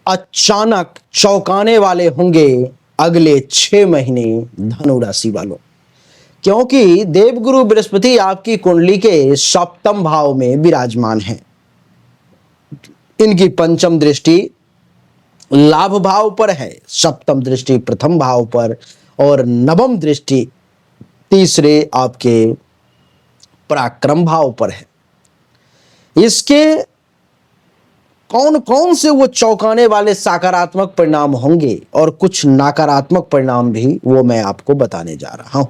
अचानक चौंकाने वाले होंगे अगले 6 महीने धनु राशि वालों, क्योंकि देवगुरु बृहस्पति आपकी कुंडली के सप्तम भाव में विराजमान हैं। इनकी पंचम दृष्टि लाभ भाव पर है, सप्तम दृष्टि प्रथम भाव पर और नवम दृष्टि तीसरे आपके पराक्रम भाव पर है। इसके कौन कौन से वो चौंकाने वाले सकारात्मक परिणाम होंगे और कुछ नकारात्मक परिणाम भी वो मैं आपको बताने जा रहा हूं।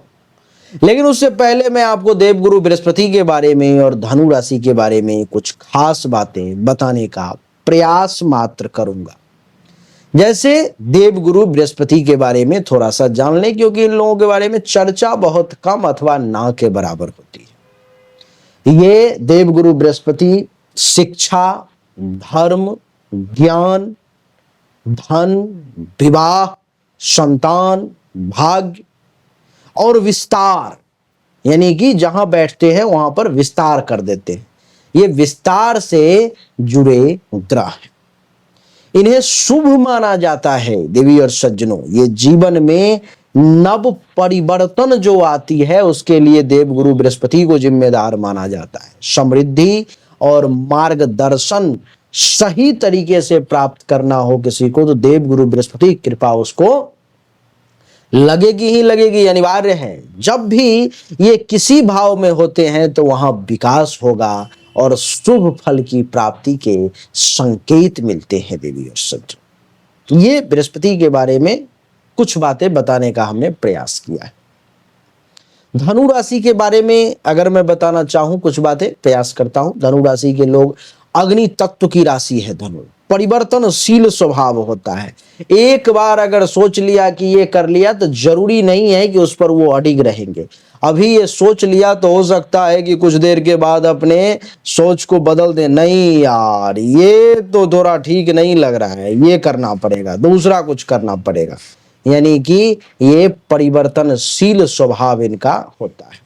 लेकिन उससे पहले मैं आपको देवगुरु बृहस्पति के बारे में और धनु राशि के बारे में कुछ खास बातें बताने का प्रयास मात्र करूंगा। जैसे देवगुरु बृहस्पति के बारे में थोड़ा सा जान लें, क्योंकि इन लोगों के बारे में चर्चा बहुत कम अथवा ना के बराबर होती है। ये देवगुरु बृहस्पति शिक्षा, धर्म, ज्ञान, धन, विवाह, संतान, भाग्य और विस्तार, यानी कि जहां बैठते हैं वहां पर विस्तार कर देते हैं। ये विस्तार से जुड़े ग्रह हैं। इन्हें शुभ माना जाता है देवी और सज्जनों। ये जीवन में नव परिवर्तन जो आती है उसके लिए देवगुरु बृहस्पति को जिम्मेदार माना जाता है। समृद्धि और मार्गदर्शन सही तरीके से प्राप्त करना हो किसी को तो देवगुरु बृहस्पति की कृपा उसको लगेगी ही लगेगी, अनिवार्य है। जब भी ये किसी भाव में होते हैं तो वहां विकास होगा और शुभ फल की प्राप्ति के संकेत मिलते हैं देवी और सज्जन। ये बृहस्पति के बारे में कुछ बातें बताने का हमने प्रयास किया है। धनु राशि के बारे में अगर मैं बताना चाहूं कुछ बातें, प्रयास करता हूं। धनु राशि के लोग अग्नि तत्व की राशि है। धनु परिवर्तनशील स्वभाव होता है। एक बार अगर सोच लिया कि ये कर लिया तो जरूरी नहीं है कि उस पर वो अडिग रहेंगे। अभी ये सोच लिया तो हो सकता है कि कुछ देर के बाद अपने सोच को बदल दे। नहीं यार, ये तो थोड़ा ठीक नहीं लग रहा है, ये करना पड़ेगा, दूसरा कुछ करना पड़ेगा। यानी कि ये परिवर्तनशील स्वभाव इनका होता है।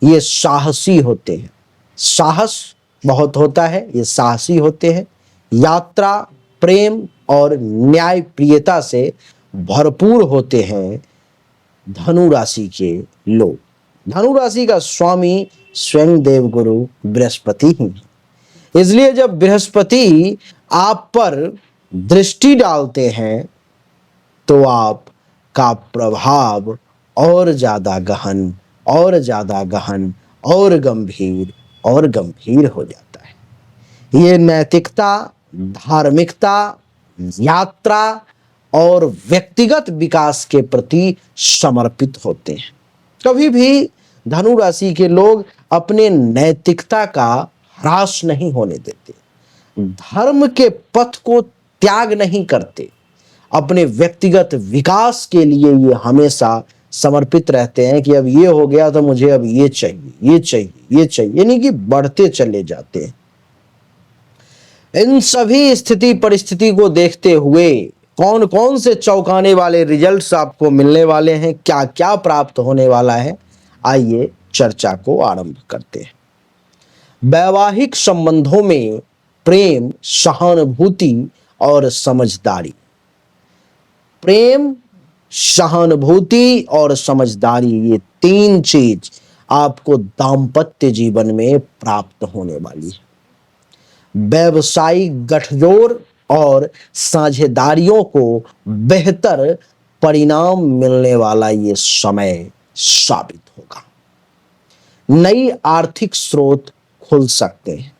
ये साहसी होते हैं, साहस बहुत होता है, ये साहसी होते हैं। यात्रा, प्रेम और न्याय प्रियता से भरपूर होते हैं धनु राशि के लोग। धनु राशि का स्वामी स्वयं देवगुरु बृहस्पति ही है। इसलिए जब बृहस्पति आप पर दृष्टि डालते हैं तो आपका प्रभाव और ज्यादा गहन और ज्यादा गहन और गंभीर हो जाता है। ये नैतिकता, धार्मिकता, यात्रा और व्यक्तिगत विकास के प्रति समर्पित होते हैं। कभी भी धनु राशि के लोग अपने नैतिकता का ह्रास नहीं होने देते, धर्म के पथ को त्याग नहीं करते। अपने व्यक्तिगत विकास के लिए ये हमेशा समर्पित रहते हैं कि अब ये हो गया तो मुझे अब ये चाहिए, ये चाहिए, ये चाहिए, यानी कि बढ़ते चले जाते हैं। इन सभी स्थिति परिस्थिति को देखते हुए कौन कौन से चौंकाने वाले रिजल्ट्स आपको मिलने वाले हैं, क्या क्या प्राप्त होने वाला है, आइए चर्चा को आरंभ करते हैं। वैवाहिक संबंधों में प्रेम, सहानुभूति और समझदारी। प्रेम, सहानुभूति और समझदारी, ये तीन चीज आपको दाम्पत्य जीवन में प्राप्त होने वाली है। व्यवसायिक गठजोड़ और साझेदारियों को बेहतर परिणाम मिलने वाला ये समय साबित होगा। नई आर्थिक स्रोत खुल सकते हैं,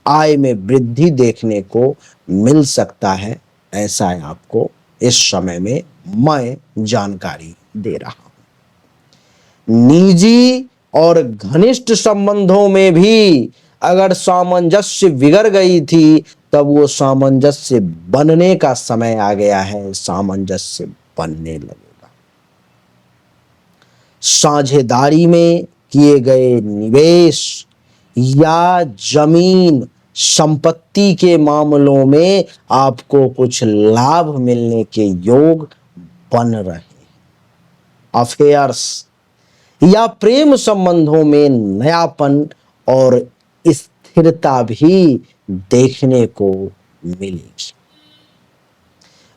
आय में वृद्धि देखने को मिल सकता है। ऐसा है आपको इस समय में मैं जानकारी दे रहा हूं। निजी और घनिष्ठ संबंधों में भी अगर सामंजस्य बिगड़ गई थी तब वो सामंजस्य बनने का समय आ गया है, सामंजस्य बनने लगेगा। साझेदारी में किए गए निवेश या जमीन संपत्ति के मामलों में आपको कुछ लाभ मिलने के योग बन रहे हैं। अफेयर्स या प्रेम संबंधों में नयापन और स्थिरता भी देखने को मिलेगी।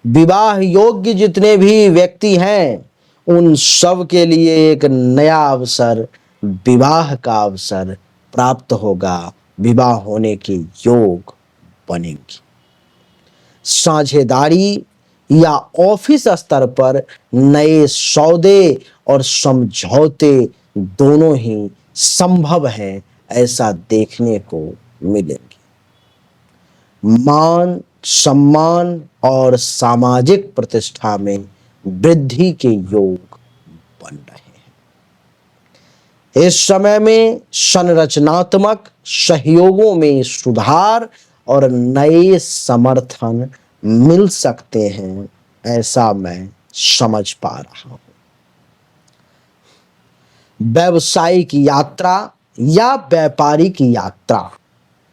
विवाह योग्य जितने भी व्यक्ति हैं उन सब के लिए एक नया अवसर, विवाह का अवसर प्राप्त होगा, विवाह होने के योग बनेंगे। साझेदारी या ऑफिस स्तर पर नए सौदे और समझौते दोनों ही संभव हैं, ऐसा देखने को मिलेंगे। मान सम्मान और सामाजिक प्रतिष्ठा में वृद्धि के योग बन रहे हैं। इस समय में संरचनात्मक सहयोगों में सुधार और नए समर्थन मिल सकते हैं, ऐसा मैं समझ पा रहा हूं। व्यावसायिक यात्रा या व्यापारिक यात्रा,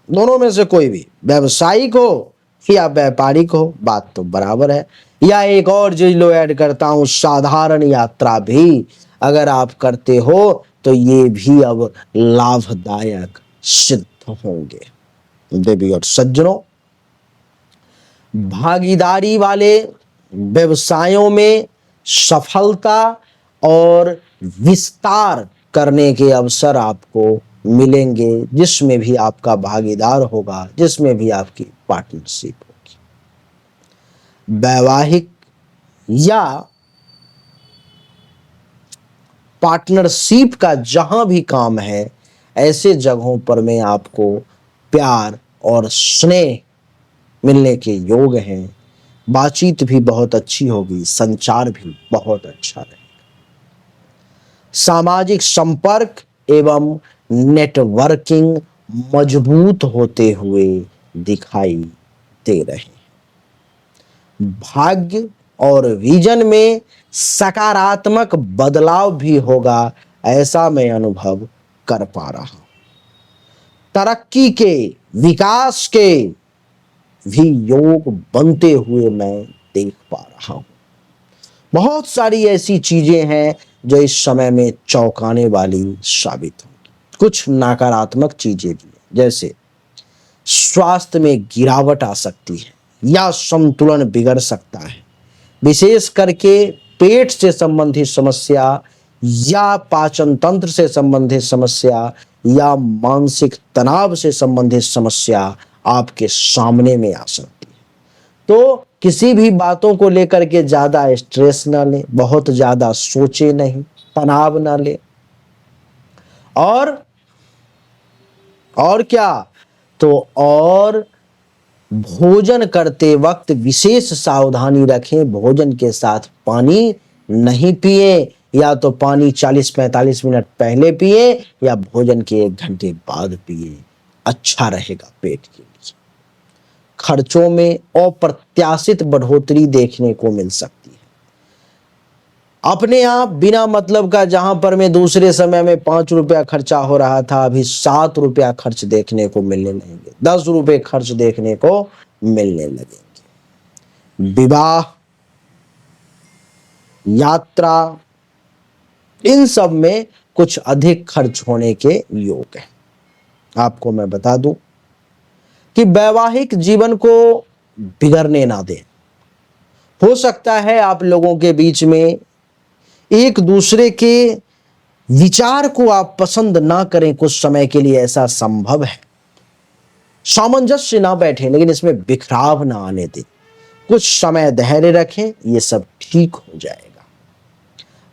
दोनों में से कोई भी, व्यावसायिक हो या व्यापारिक हो, बात तो बराबर है। या एक और चीज लो ऐड करता हूं, साधारण यात्रा भी अगर आप करते हो तो ये भी अब लाभदायक सिद्ध होंगे। देवी और सज्जनों, भागीदारी वाले व्यवसायों में सफलता और विस्तार करने के अवसर आपको मिलेंगे, जिसमें भी आपका भागीदार होगा, जिसमें भी आपकी पार्टनरशिप होगी। वैवाहिक या पार्टनरशिप का जहां भी काम है, ऐसे जगहों पर में आपको प्यार और स्नेह मिलने के योग हैं। बातचीत भी बहुत अच्छी होगी, संचार भी बहुत अच्छा रहेगा। सामाजिक संपर्क एवं नेटवर्किंग मजबूत होते हुए दिखाई दे रहे हैं। भाग्य और विजन में सकारात्मक बदलाव भी होगा, ऐसा मैं अनुभव कर पा रहा हूं। तरक्की के, विकास के भी योग बनते हुए मैं देख पा रहा हूं। बहुत सारी ऐसी चीजें हैं जो इस समय में चौंकाने वाली साबित होंगी। कुछ नकारात्मक चीजें भी, जैसे स्वास्थ्य में गिरावट आ सकती है या संतुलन बिगड़ सकता है, विशेष करके पेट से संबंधित समस्या या पाचन तंत्र से संबंधित समस्या या मानसिक तनाव से संबंधित समस्या आपके सामने में आ सकती है। तो किसी भी बातों को लेकर के ज्यादा स्ट्रेस ना लें, बहुत ज्यादा सोचे नहीं, तनाव ना लें। और क्या, तो और भोजन करते वक्त विशेष सावधानी रखें। भोजन के साथ पानी नहीं पिए, या तो पानी 40-45 मिनट पहले पिए या भोजन के 1 घंटे बाद पिए, अच्छा रहेगा पेट के लिए। खर्चों में अप्रत्याशित बढ़ोतरी देखने को मिल सकती है। अपने आप बिना मतलब का, जहां पर में दूसरे समय में 5 रुपया खर्चा हो रहा था, अभी 7 रुपया खर्च देखने को मिलने लगेंगे, 10 रुपए खर्च देखने को मिलने लगेंगे। विवाह, यात्रा, इन सब में कुछ अधिक खर्च होने के योग है। आपको मैं बता दूं कि वैवाहिक जीवन को बिगड़ने ना दें। हो सकता है आप लोगों के बीच में एक दूसरे के विचार को आप पसंद ना करें, कुछ समय के लिए ऐसा संभव है। सामंजस्य ना बैठे, लेकिन इसमें बिखराव ना आने दें। कुछ समय धैर्य रखें, ये सब ठीक हो जाएगा।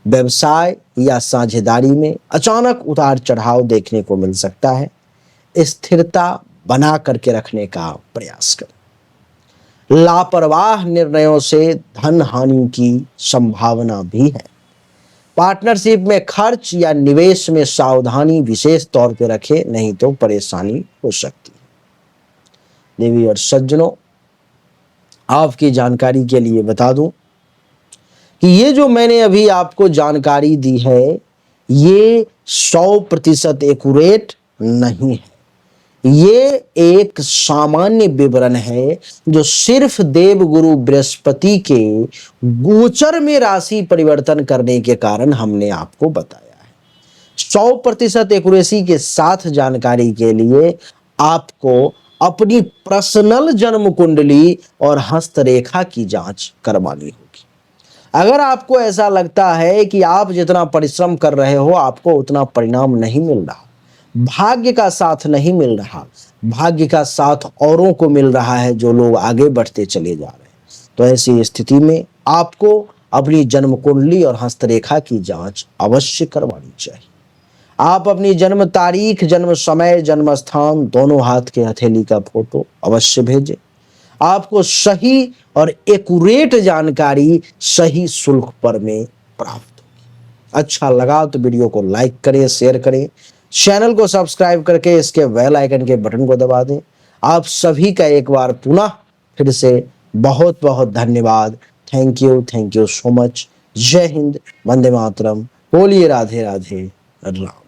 व्यवसाय या साझेदारी में अचानक उतार चढ़ाव देखने को मिल सकता है। स्थिरता बना करके रखने का प्रयास करें। लापरवाह निर्णयों से धन हानि की संभावना भी है। पार्टनरशिप में खर्च या निवेश में सावधानी विशेष तौर पे रखें, नहीं तो परेशानी हो सकती है। देवी और सज्जनों, आपकी जानकारी के लिए बता दूं कि ये जो मैंने अभी आपको जानकारी दी है, ये 100% एक्यूरेट नहीं है। ये एक सामान्य विवरण है जो सिर्फ देवगुरु बृहस्पति के गोचर में राशि परिवर्तन करने के कारण हमने आपको बताया है। 100% एक्यूरेसी के साथ जानकारी के लिए आपको अपनी पर्सनल जन्म कुंडली और हस्तरेखा की जांच करवानी होगी। अगर आपको ऐसा लगता है कि आप जितना परिश्रम कर रहे हो आपको उतना परिणाम नहीं मिल रहा, भाग्य का साथ नहीं मिल रहा, भाग्य का साथ औरों को मिल रहा है जो लोग आगे बढ़ते चले जा रहे हैं, तो ऐसी स्थिति में आपको अपनी जन्म कुंडली और हस्तरेखा की जांच अवश्य करवानी चाहिए। आप अपनी जन्म तारीख, जन्म समय, जन्म स्थान दोनों हाथ के हथेली का फोटो अवश्य भेजें। आपको सही और एक्यूरेट जानकारी सही शुल्क पर में प्राप्त होगी। अच्छा लगा तो वीडियो को लाइक करें, शेयर करें, चैनल को सब्सक्राइब करके इसके बेल आइकन के बटन को दबा दें। आप सभी का एक बार पुनः फिर से बहुत बहुत धन्यवाद। Thank you so much. जय हिंद, वंदे मातरम, बोलिए राधे राधे राम।